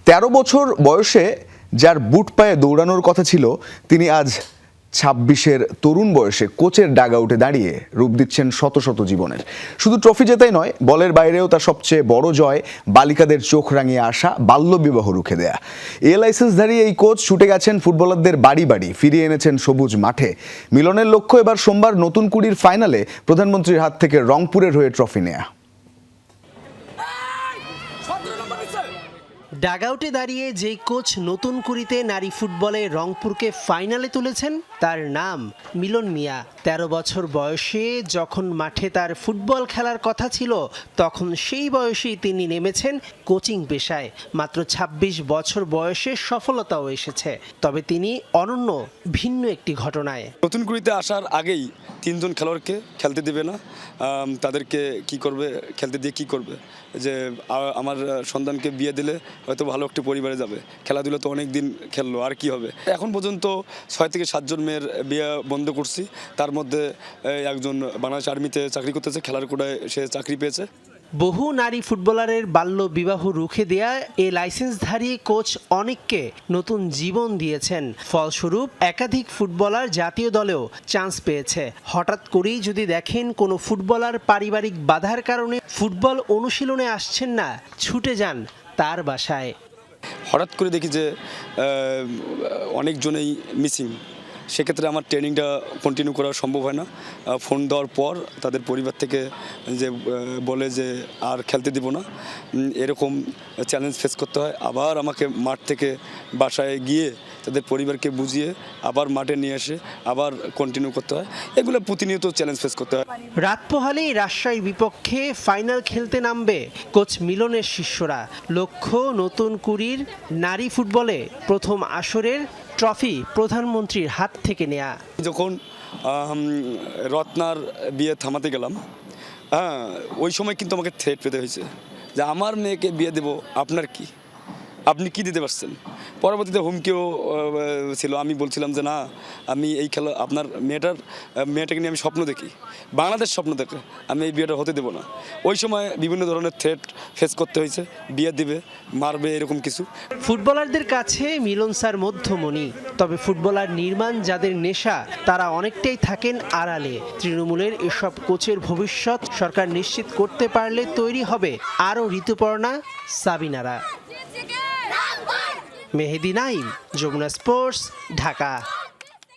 ১৩ বছর বয়সে যার বুট পায়ে দৌড়ানোর কথা ছিল তিনি আজ ২৬-এর তরুণ বয়সে কোচের ডাগআউটে দাঁড়িয়ে রূপ দিচ্ছেন শত শত জীবনের। শুধু ট্রফি জেতাই নয়, বলের বাইরেও তার সবচেয়ে বড় জয় বালিকাদের চোখ রাঙিয়ে আসা বাল্যবিবাহ রুখে দেয়া। লাইসেন্সধারী এই কোচ ছুটে গেছেন ফুটবলারদের বাড়ি বাড়ি, ফিরিয়ে এনেছেন সবুজ মাঠে। মিলনের লক্ষ্য এবার সোমবার নতুন কুড়ির ফাইনালে প্রধানমন্ত্রীর হাত থেকে রংপুরের হয়ে ট্রফি নেয়া। ডাগআউটে দাঁড়িয়ে যেই কোচ নতুন কুড়িতে নারী ফুটবলে রংপুরকে ফাইনালে তুলেছেন তার নাম মিলন মিয়া। ১৩ বছর বয়সে যখন মাঠে তার ফুটবল খেলার কথা ছিল তখন সেই বয়সেই তিনি নেমেছেন কোচিং পেশায়। মাত্র ২৬ বছর বয়সে সফলতাও এসেছে, তবে তিনি অনন্য ভিন্ন একটি ঘটনায়। নতুন কুড়িতে আসার আগেই ৩ জন খেলোয়াড়কে খেলতে দেবে না, তাদেরকে কি করবে, খেলতে দিয়ে কি করবে, যে আমার সন্তানকে বিয়ে দিলে হয়তো ভালো একটি পরিবারে যাবে, খেলাধুলা তো অনেক দিন খেললো, আর কি হবে। এখন পর্যন্ত ৬ থেকে ৭ জন মেয়ের বিয়ে বন্ধ করছি, তার মধ্যে একজন বাংলাদেশ আর্মিতে চাকরি করতেছে, খেলার কোটায় সে চাকরি পেয়েছে। বহু নারী ফুটবলারের বাল্য বিবাহ রুখে দেয়া এ লাইসেন্সধারী কোচ অনেককে নতুন জীবন দিয়েছেন। ফলস্বরূপ একাধিক ফুটবলার জাতীয় দলেও চান্স পেয়েছে। হঠাৎ করেই যদি দেখেন কোনো ফুটবলার পারিবারিক বাধার কারণে ফুটবল অনুশীলনে আসছেন না, ছুটে যান তার বাসায়। হঠাৎ করে দেখি যে অনেকজনেই মিসিং, সেক্ষেত্রে আমার ট্রেনিংটা কন্টিনিউ করা সম্ভব হয় না। ফোন দেওয়ার পর তাদের পরিবার থেকে যে বলে যে আর খেলতে দিব না, এরকম চ্যালেঞ্জ ফেস করতে হয়। আবার আমাকে মাঠ থেকে বাসায় গিয়ে তাদের পরিবারকে বুঝিয়ে আবার মাঠে নিয়ে এসে আবার কন্টিনিউ করতে হয়। এগুলো প্রতিনিয়ত চ্যালেঞ্জ ফেস করতে হয়। রাত পোহালেই রাজশাহীর বিপক্ষে ফাইনাল খেলতে নামবে কোচ মিলনের শিষ্যরা। লক্ষ্য নতুন কুড়ির নারী ফুটবলে প্রথম আসরের ট্রফি প্রধানমন্ত্রীর হাত থেকে নেয়া। যখন রত্নার বিয়ে থামাতে গেলাম, ওই সময় কিন্তু আমাকে থ্রেট পেতে হয়েছে যে আমার মেয়েকে বিয়ে দেবো, আপনার কি, আপনি কি দিতে পারছেন। পরবর্তীতে হুমকিও ছিল। আমি বলছিলাম যে না, আমি এই খেলা আপনার মেয়েটাকে নিয়ে আমি স্বপ্ন দেখি, বাংলাদেশ স্বপ্ন দেখে, আমি এই বিয়েটা হতে দেবো না। ওই সময় বিভিন্ন ধরনের থ্রেট ফেস করতে হয়েছে, বিয়ে দিবে, মারবে, এরকম কিছু। ফুটবলারদের কাছে মিলন স্যার মধ্যমণি, তবে ফুটবলার নির্মাণ যাদের নেশা তারা অনেকটাই থাকেন আড়ালে। তৃণমূলের এসব কোচের ভবিষ্যৎ সরকার নিশ্চিত করতে পারলে তৈরি হবে আরও ঋতুপর্ণা সাবিনারা। মেহেদি নাইম, যমুনা স্পোর্টস, ঢাকা।